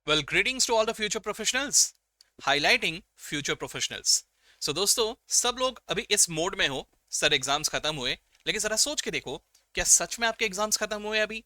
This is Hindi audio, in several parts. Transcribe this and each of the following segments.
Well, greetings to all the future professionals, highlighting future professionals. So दोस्तों, सब लोग अभी इस मोड में हो, सर एग्जाम्स खत्म हुए, लेकिन जरा सोच के देखो, क्या सच में आपके एग्जाम्स खत्म हुए अभी?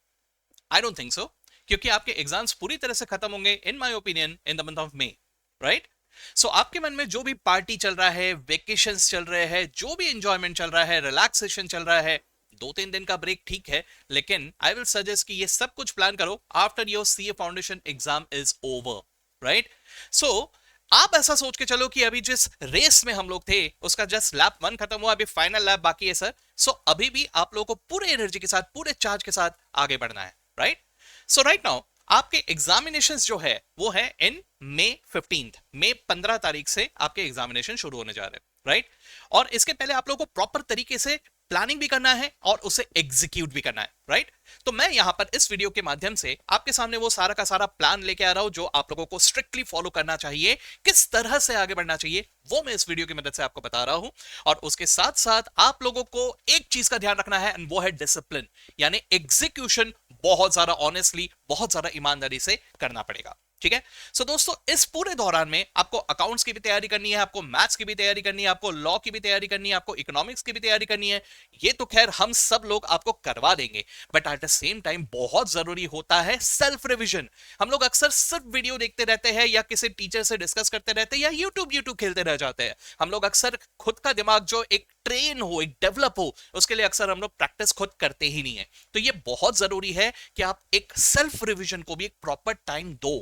आई डोंट थिंक सो, क्योंकि आपके एग्जाम्स पूरी तरह से खत्म होंगे in my opinion in the month of May, right? So आपके मन में जो भी पार्टी चल रहा है, वेकेशंस चल रहे हैं, जो भी एंजॉयमेंट चल रहा है, रिलैक्सेशन चल रहा है, 2-3 दिन का ब्रेक ठीक है, लेकिन आई विल सजेस्ट कि ये सब कुछ प्लान करो after your CA foundation exam is over, right? So आप ऐसा सोच के चलो कि अभी जिस रेस में हम लोग थे उसका जस्ट लैप 1 खत्म हुआ, अभी फाइनल लैप बाकी है सर। सो अभी भी आप लोगों को पूरे एनर्जी के साथ, पूरे चार्ज के साथ आगे बढ़ना है, राइट? सो राइट नाउ आपके एग्जामिनेशंस जो है वो है इन मे 15 तारीख से आपके एग्जामिनेशन शुरू होने जा रहे हैं, राइट? और इसके पहले आप लोगों को प्रॉपर तरीके से प्लानिंग भी करना है और उसे एग्जीक्यूट भी करना है, राइट? तो मैं यहां पर इस वीडियो के माध्यम से आपके सामने वो सारा का सारा प्लान लेके आ रहा हूं जो आप लोगों को स्ट्रिक्टली फॉलो करना चाहिए, किस तरह से आगे बढ़ना चाहिए, वो मैं इस वीडियो की मदद से आपको बता रहा हूं। और उसके साथ साथ आप लोगों को एक चीज का ध्यान रखना है, वो है डिसिप्लिन, यानी एग्जीक्यूशन बहुत ज्यादा ऑनेस्टली, बहुत ज्यादा ईमानदारी से करना पड़ेगा, ठीक है? सो दोस्तों, इस पूरे दौरान में आपको अकाउंट्स की भी तैयारी करनी है, आपको मैथ्स की भी तैयारी करनी है, आपको लॉ की भी तैयारी करनी है, आपको इकोनॉमिक्स की भी तैयारी करनी है। ये तो खैर हम सब लोग आपको करवा देंगे, but at the same time बहुत जरूरी होता है सेल्फ रिवीजन। हम लोग अक्सर सिर्फ वीडियो देखते रहते हैं या किसी टीचर से डिस्कस करते रहते हैं या यूट्यूब खेलते रह जाते हैं। हम लोग अक्सर खुद का दिमाग जो एक ट्रेन हो, एक डेवलप हो, उसके लिए अक्सर हम लोग प्रैक्टिस खुद करते ही नहीं है। तो ये बहुत जरूरी है कि आप एक सेल्फ रिवीजन को भी एक प्रॉपर टाइम दो,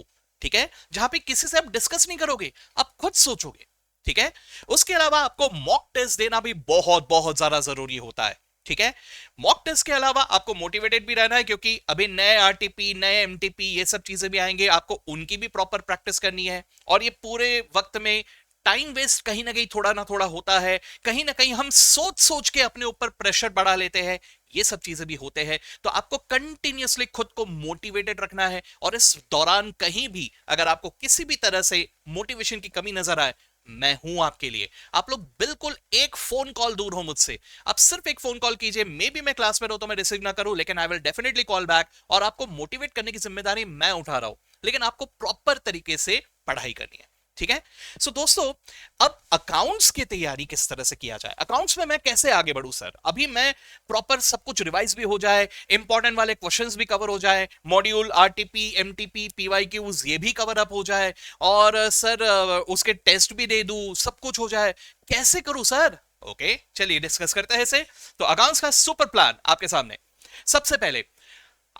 ठीक है? जहां पे किसी से आप डिस्कस नहीं करोगे, आप खुद सोचोगे, ठीक है? उसके अलावा आपको मॉक टेस्ट देना भी बहुत बहुत ज्यादा जरूरी होता है, ठीक है? मॉक टेस्ट के अलावा आपको मोटिवेटेड भी रहना है, क्योंकि अभी नए आरटीपी, नए एमटीपी, ये सब चीजें भी आएंगे, आपको उनकी भी प्रॉपर प्रैक्टिस करनी है। और ये पूरे वक्त में टाइम वेस्ट कहीं ना कहीं थोड़ा ना थोड़ा होता है, कहीं ना कहीं हम सोच सोच के अपने ऊपर प्रेशर बढ़ा लेते हैं, ये सब चीजें भी होते हैं। तो आपको कंटिन्यूअसली खुद को मोटिवेटेड रखना है, और इस दौरान कहीं भी अगर आपको किसी भी तरह से मोटिवेशन की कमी नजर आए, मैं हूं आपके लिए। आप लोग बिल्कुल एक फोन कॉल दूर हो मुझसे, आप सिर्फ एक फोन कॉल कीजिए। मे बी मैं क्लास में रहूं तो मैं रिसीव ना करूं, लेकिन I will definitely call back, और आपको मोटिवेट करने की जिम्मेदारी मैं उठा रहा हूं, लेकिन आपको प्रॉपर तरीके से पढ़ाई करनी है, ठीक है? सो दोस्तों, अब अकाउंट्स की तैयारी किस तरह से किया जाए, अकाउंट्स में मैं कैसे आगे बढ़ूं सर? अभी मैं प्रॉपर सब कुछ रिवाइज भी हो जाए, इंपॉर्टेंट वाले क्वेश्चंस भी कवर हो जाए, मॉड्यूल, आरटीपी, एमटीपी, पीवाईक्यूज ये भी कवर अप हो जाए, और सर उसके टेस्ट भी दे दूं, सब कुछ हो जाए, कैसे करूं सर? ओके, चलिए डिस्कस करते हैं इसे। तो अकाउंट्स का सुपर प्लान आपके सामने। सबसे पहले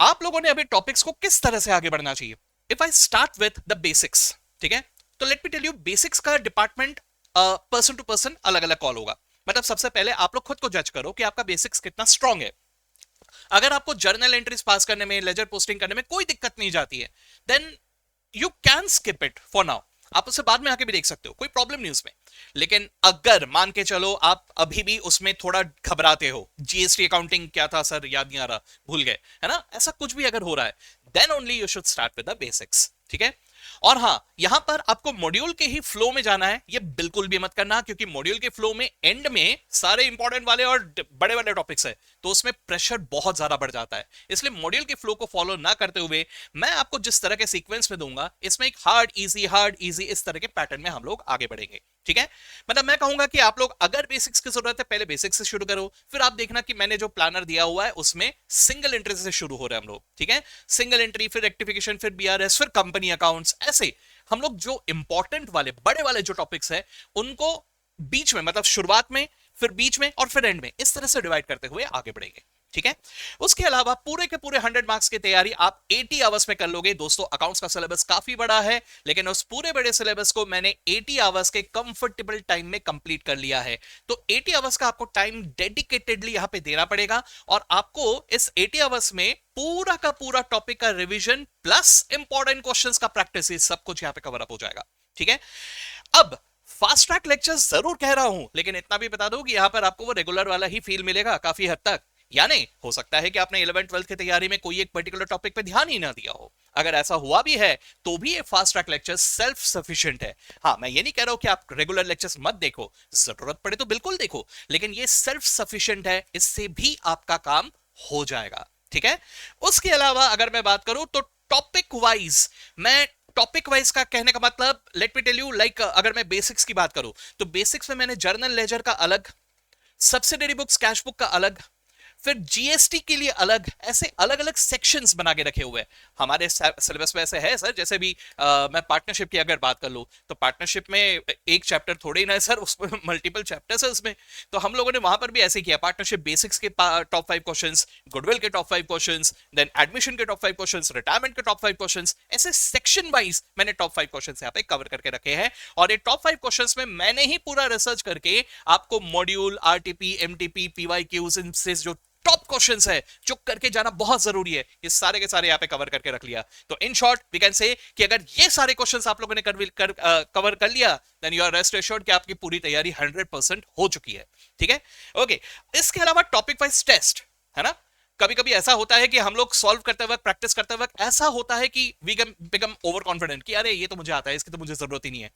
आप लोगों ने अभी टॉपिक्स को किस तरह से आगे बढ़ना चाहिए। If I start with the basics, ठीक है? तो let me tell you, basics का डिपार्टमेंट पर्सन टू पर्सन अलग अलग कॉल होगा। मतलब सबसे पहले आप लोग खुद को जज करो कि आपका बेसिक्स कितना स्ट्रांग है। अगर आपको जर्नल एंट्रीज पास करने में, लेजर पोस्टिंग करने में कोई दिक्कत नहीं जाती है, then you can skip it for now. आप उसे बाद में आके भी देख सकते हो, कोई प्रॉब्लम नहीं उसमें। लेकिन अगर मान के चलो आप अभी भी उसमें थोड़ा घबराते हो, जीएसटी अकाउंटिंग क्या था सर, याद नहीं आ रहा, भूल गए, है ना, ऐसा कुछ भी अगर हो रहा है, then only you should start with the basics, ठीक है? और हां, यहां पर आपको मॉड्यूल के ही फ्लो में जाना है, ये बिल्कुल भी मत करना, क्योंकि मॉड्यूल के फ्लो में एंड में सारे इंपॉर्टेंट वाले और बड़े बड़े टॉपिक्स है, तो उसमें प्रेशर बहुत ज्यादा बढ़ जाता है। इसलिए मॉड्यूल के फ्लो को फॉलो ना करते हुए मैं आपको जिस तरह के सीक्वेंस में दूंगा, इसमें एक हार्ड इजी इस तरह के पैटर्न में हम लोग आगे बढ़ेंगे, ठीक है? मतलब मैं कहूंगा कि आप लोग अगर बेसिक्स की जरूरत है, पहले बेसिक्स से शुरू करो, फिर आप देखना कि मैंने जो प्लानर दिया हुआ है उसमें सिंगल एंट्री से शुरू हो रहे हैं हम लोग, ठीक है? सिंगल एंट्री, फिर रेक्टिफिकेशन, फिर बीआरएस, फिर कंपनी अकाउंट्स, ऐसे हम लोग जो इंपॉर्टेंट वाले, बड़े वाले जो टॉपिक्स है उनको बीच में, मतलब शुरुआत में, फिर बीच में और फिर एंड में, इस तरह से डिवाइड करते हुए आगे बढ़ेंगे, ठीक है? उसके अलावा पूरे के पूरे 100 मार्क्स की तैयारी आप 80 आवर्स में कर लोगे। दोस्तों, अकाउंट्स का सिलेबस काफी बड़ा है, लेकिन उस पूरे बड़े सिलेबस को मैंने 80 आवर्स के कंफर्टेबल टाइम में कंप्लीट कर लिया है। तो 80 आवर्स का आपको टाइम डेडिकेटेडली यहां पे देना पड़ेगा, और आपको इस 80 आवर्स में पूरा का पूरा टॉपिक का रिवीजन प्लस इंपॉर्टेंट क्वेश्चंस का प्रैक्टिस, सब कुछ यहां पे कवर अप हो जाएगा, ठीक है? अब फास्ट ट्रैक लेक्चर्स जरूर कह रहा हूं, लेकिन इतना भी बता दूं कि यहां पर आपको वो रेगुलर वाला ही फील मिलेगा काफी हद तक। यानी हो सकता है कि आपने 11th-12th की तैयारी में कोई एक पर्टिकुलर टॉपिक पे ध्यान ही ना दिया हो। अगर ऐसा हुआ भी है तो भी ये fast track lecture self sufficient है। हाँ, मैं ये नहीं कह रहा हूं कि आप रेगुलर लेक्चर्स मत देखो, जरूरत पड़े तो बिल्कुल देखो, लेकिन ये सेल्फ सफिशिएंट है, इससे भी आपका काम हो जाएगा, ठीक है? उसके अलावा अगर मैं बात करूं तो टॉपिक वाइज मैं टॉपिक वाइज का कहने का मतलब, let me tell you, like अगर मैं बेसिक्स की बात करूं तो बेसिक्स में मैंने जर्नल लेजर का अलग, सब्सिडरी बुक्स कैश बुक का अलग, फिर जीएसटी के लिए अलग, ऐसे अलग अलग सेक्शंस बना के रखे हुए हैं। हमारे सिलेबस में ऐसे है सर, जैसे भी मैं पार्टनरशिप की अगर बात कर लूं तो पार्टनरशिप में एक चैप्टर थोड़े ही ना है सर, उसमें मल्टीपल चैप्टर्स है उसमें। तो हम लोगों ने वहां पर भी ऐसे किया, पार्टनरशिप बेसिक्स के टॉप 5 क्वेश्चंस, गुडविल के टॉप 5 क्वेश्चंस, देन एडमिशन के टॉप 5 क्वेश्चंस, रिटायरमेंट के टॉप 5 क्वेश्चंस, ऐसे सेक्शन वाइज मैंने टॉप 5 क्वेश्चंस यहाँ पे कवर करके रखे हैं। और ये टॉप 5 क्वेश्चंस में मैंने ही पूरा रिसर्च करके आपको मॉड्यूल, आरटीपी, एमटीपी, पीवाईक्यूज, इनसे जो टॉप क्वेश्चंस है जो करके जाना बहुत जरूरी है, ये सारे के सारे यहां पे कवर करके रख लिया। तो in short we can say कि अगर ये सारे क्वेश्चंस आप लोगों ने कवर कर लिया, then you are rest assured कि आपकी पूरी तैयारी 100% हो चुकी है। ठीक है, ओके। इसके अलावा टॉपिक वाइज टेस्ट है ना, कभी कभी ऐसा होता है कि हम लोग सॉल्व करते वक्त, प्रैक्टिस करते वक्त ऐसा होता है कि we can become over confident कि अरे ये तो मुझे आता है, इसकी तो मुझे जरूरत ही नहीं है।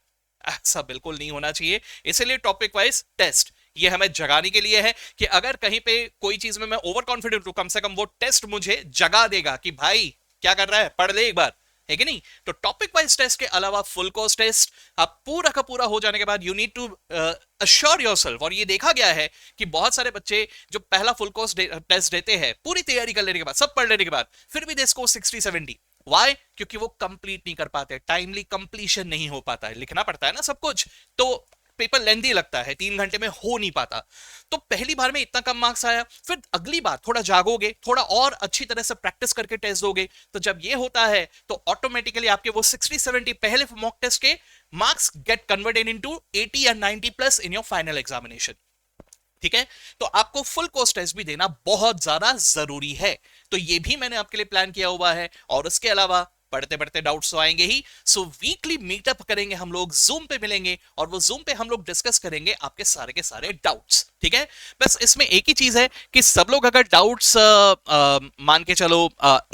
ऐसा बिल्कुल नहीं होना चाहिए। इसलिए टॉपिक वाइज टेस्ट ये हमें जगाने के लिए है कि अगर कहीं पे कोई चीज में मैं ओवर कॉन्फिडेंट हूं, कम से कम वो टेस्ट मुझे जगा देगा कि भाई क्या कर रहा है, पढ़ ले एक बार, है कि नहीं। तो टॉपिक वाइज टेस्ट के अलावा फुल कोर्स टेस्ट आप पूरा का पूरा हो जाने के बाद you need to assure yourself. और ये देखा गया है कि बहुत सारे बच्चे जो पहला फुल कोर्स टेस्ट देते हैं पूरी तैयारी कर लेने के बाद, सब पढ़ लेने के बाद, फिर भी दे स्कोर 60-70। वाई? क्योंकि वो कंप्लीट नहीं कर पाते, टाइमली कंप्लीशन नहीं हो पाता है, लिखना पड़ता है ना सब कुछ, तो पेपर लेंदी लगता है, 3 घंटे में हो नहीं पाता। तो पहली बार में इतना कम मार्क्स आया, फिर अगली बार थोड़ा जागोगे, थोड़ा और अच्छी तरह से प्रैक्टिस करके टेस्ट दोगे, तो जब ये होता है तो ऑटोमेटिकली आपके वो 60-70 पहले मॉक टेस्ट के मार्क्स गेट कन्वर्टेड इनटू 80 या 90 plus in your final examination. ठीक है, तो आपको फुल कोर्स टेस्ट भी देना बहुत ज्यादा जरूरी है। तो ये भी मैंने आपके लिए प्लान किया हुआ है। और उसके अलावा पढ़ते पढ़ते डाउट्स तो आएंगे ही, सो वीकली मीटअप करेंगे हम लोग, जूम पे मिलेंगे और वो जूम पे हम लोग डिस्कस करेंगे आपके सारे के सारे डाउट्स। ठीक है, बस इसमें एक ही चीज है कि सब लोग अगर डाउट्स मान के चलो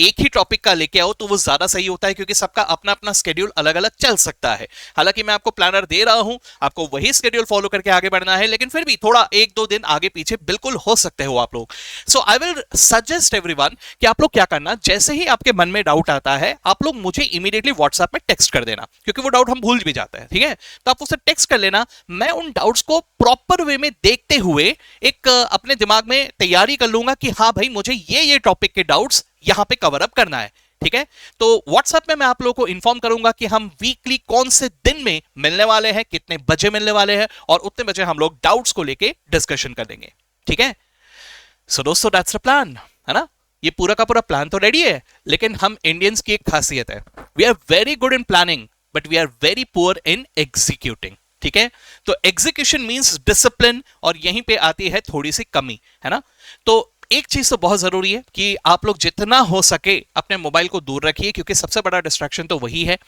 एक ही टॉपिक का लेके आओ तो वो ज्यादा सही होता है, क्योंकि सबका अपना अपना स्केड्यूल अलग अलग चल सकता है। हालांकि मैं आपको प्लानर दे रहा हूं, आपको वही स्केड्यूल फॉलो करके आगे बढ़ना है, लेकिन फिर भी थोड़ा 1-2 दिन आगे पीछे बिल्कुल हो सकते हो आप लोग। सो आई विल सजेस्ट एवरीवन कि आप लोग क्या करना, जैसे ही आपके मन में डाउट आता है आप लोग मुझे इमीडिएटली व्हाट्सएप में टेक्स्ट कर देना, क्योंकि वो डाउट हम भूल भी जाते हैं। ठीक है, तो आप उसे टेक्स्ट कर लेना, मैं उन डाउट्स को प्रॉपर वे में देखते हुए एक अपने दिमाग में तैयारी कर लूंगा कि हाँ भाई मुझे ये टॉपिक के डाउट्स यहां पे कवर अप करना है। ठीक है, तो व्हाट्सएप में मैं आप लोगों को इन्फॉर्म करूंगा कि हम वीकली कौन से दिन में मिलने वाले हैं, कितने बजे मिलने वाले हैं, और उतने बजे हम लोग डाउट्स को लेके डिस्कशन कर देंगे। ठीक है, सो दोस्तों दैट्स द प्लान, है ना। ये पूरा का पूरा प्लान तो रेडी है, लेकिन हम इंडियंस की एक खासियत है, we are very good in planning but we are very poor in executing. ठीक है, तो एग्जीक्यूशन मींस डिसिप्लिन, और यहीं पे आती है थोड़ी सी कमी, है ना। तो एक चीज तो बहुत जरूरी है कि आप लोग जितना हो सके अपने मोबाइल को दूर रखिए, क्योंकि सबसे बड़ा डिस्ट्रैक्शन तो वही है।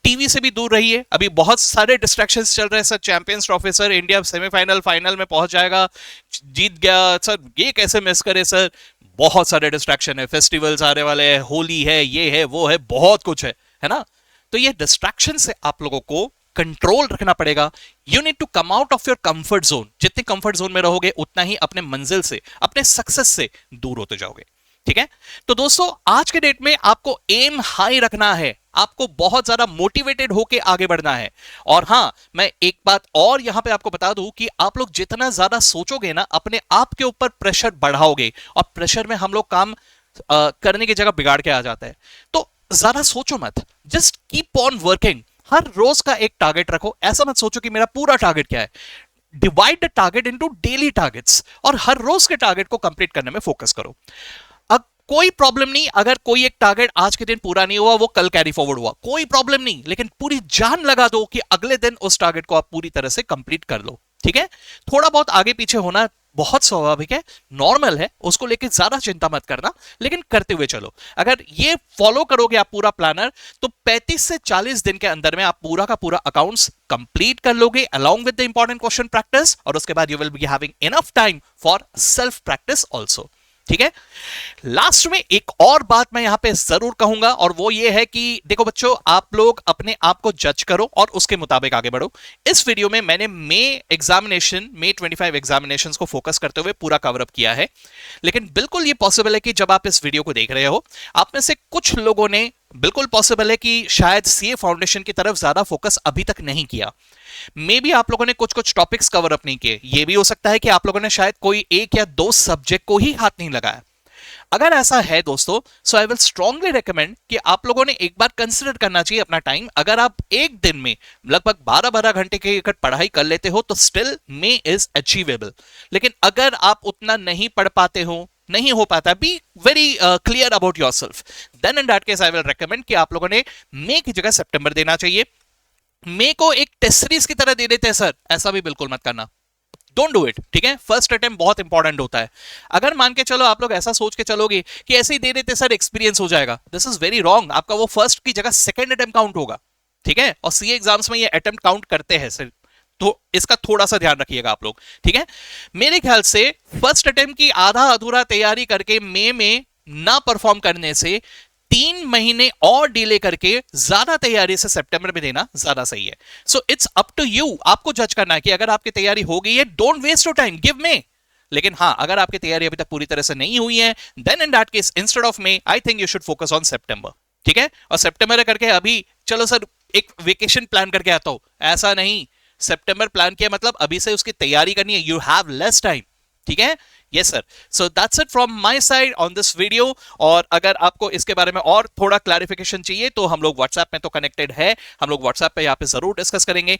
टीवी से भी दूर रहिए, अभी बहुत सारे डिस्ट्रैक्शंस चल रहे हैं sir. Champions trophy sir, India semifinal final में पहुंच जाएगा, जीत गया सर, ये कैसे मिस करे सर। बहुत सारे डिस्ट्रैक्शन है, फेस्टिवल्स आने वाले हैं, होली है, ये है, वो है, बहुत कुछ है ना। तो ये डिस्ट्रैक्शन से आप लोगों को कंट्रोल रखना पड़ेगा। You need to come out of your comfort zone. जितने कंफर्ट जोन में रहोगे उतना ही अपने मंजिल से, अपने सक्सेस से दूर होते जाओगे। ठीक है, तो दोस्तों आज के डेट में आपको एम हाई रखना है, आपको बहुत ज्यादा मोटिवेटेड होके आगे बढ़ना है। और हां, मैं एक बात और यहां पे आपको बता दूं कि आप लोग जितना ज्यादा सोचोगे ना, अपने आप के ऊपर प्रेशर बढ़ाओगे, और प्रेशर में हम लोग काम करने की जगह बिगाड़ के आ जाता है। तो ज्यादा सोचो मत, जस्ट कीप ऑन वर्किंग। हर रोज का एक टारगेट रखो, ऐसा मत सोचो कि मेरा पूरा टारगेट क्या है। Divide the target into daily targets, और हर रोज के टारगेट को कंप्लीट करने में फोकस करो। अब कोई प्रॉब्लम नहीं अगर कोई एक टारगेट आज के दिन पूरा नहीं हुआ, वो कल कैरी फॉरवर्ड हुआ, कोई प्रॉब्लम नहीं, लेकिन पूरी जान लगा दो कि अगले दिन उस टारगेट को आप पूरी तरह से कंप्लीट कर लो। ठीक है, थोड़ा बहुत आगे पीछे होना बहुत स्वाभाविक है, नॉर्मल है, उसको लेके ज्यादा चिंता मत करना, लेकिन करते हुए चलो। अगर ये फॉलो करोगे आप पूरा प्लानर, तो 35 से 40 दिन के अंदर में आप पूरा का पूरा अकाउंट्स कंप्लीट कर लोगे, along with the important question practice, और उसके बाद you will be having enough time for self practice also. ठीक है, लास्ट में एक और बात मैं यहां पे जरूर कहूंगा, और वो ये है कि देखो बच्चों, आप लोग अपने आप को जज करो और उसके मुताबिक आगे बढ़ो। इस वीडियो में मैंने May 25 एग्जामिनेशंस को फोकस करते हुए पूरा कवर अप किया है, लेकिन बिल्कुल ये पॉसिबल है कि जब आप इस वीडियो को देख रहे हो, आप में से कुछ लोगों ने बिल्कुल पॉसिबल है कि शायद सीए फाउंडेशन की तरफ ज्यादा फोकस अभी तक नहीं किया। मे बी आप लोगों ने कुछ कुछ टॉपिक्स कवर अप नहीं किए। ये भी हो सकता है कि आप लोगों ने शायद कोई एक या दो सब्जेक्ट को ही हाथ नहीं लगाया। अगर ऐसा है दोस्तों, सो आई विल स्ट्रांगली रेकमेंड कि आप लोगों ने एक बार कंसिडर करना चाहिए अपना टाइम। अगर आप एक दिन में लगभग 12-12 घंटे की अगर पढ़ाई कर लेते हो तो स्टिल मे इज अचीवेबल। लेकिन अगर आप उतना नहीं पढ़ पाते हो, नहीं हो पाता, be very clear about yourself, then in that case I will recommend कि आप लोगों ने मई की जगह सितंबर देना चाहिए। मई को एक टेस्ट सीरीज की तरह दे देते हैं सर, ऐसा भी बिल्कुल मत करना। डोंट डू इट, ठीक है। फर्स्ट अटेम्प्ट बहुत इंपॉर्टेंट होता है। अगर मान के चलो आप लोग ऐसा सोच के चलोगे कि ऐसे ही दे देते सर एक्सपीरियंस हो जाएगा, दिस इज वेरी रॉन्ग। आपका वो फर्स्ट की जगह सेकंड अटेम्प्ट काउंट होगा, ठीक है। और सीए एग्जाम्स में ये अटेम्प्ट काउंट करते हैं सर, तो इसका थोड़ा सा ध्यान रखिएगा आप लोग, ठीक है। मेरे ख्याल से फर्स्ट अटेम्प्ट की आधा अधूरा तैयारी करके मई में ना परफॉर्म करने से 3 महीने और डिले करके ज्यादा तैयारी से सितंबर में देना ज्यादा सही है। So it's up to you, आपको जज करना है कि अगर आपकी तैयारी हो गई है, don't waste your time, give May. लेकिन हाँ, अगर आपकी तैयारी अभी तक पूरी तरह से नहीं हुई है, then in that case instead of May I think you should focus on सितंबर, ठीक है। और सितंबर करके अभी चलो सर एक वेकेशन प्लान करके आता हूं, ऐसा नहीं। सितंबर प्लान किया मतलब अभी से उसकी तैयारी करनी है, यू हैव लेस टाइम, ठीक है। Yes sir, so that's it from my side on this video. और अगर आपको इसके बारे में और थोड़ा क्लैरिफिकेशन चाहिए तो हम लोग व्हाट्सएप में तो कनेक्टेड है, हम लोग व्हाट्सएप पे यहाँ पे जरूर डिस्कस करेंगे।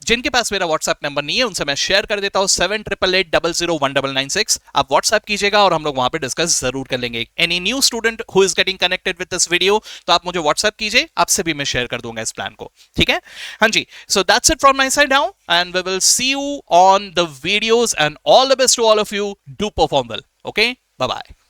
जिनके पास मेरा व्हाट्सएप नंबर नहीं है उनसे मैं शेयर कर देता हूँ, 7888001996। आप व्हाट्सएप कीजिएगा और हम लोग वहां पे डिस्कस जरूर कर लेंगे। Any new student who is getting connected with this video, तो आप मुझे व्हाट्सएप कीजिए, आपसे भी मैं शेयर कर दूंगा इस प्लान को, ठीक है। हाँ जी, so that's it from my side now and we will see you on the videos and all the best to all of you. Do perform well. Okay, bye bye.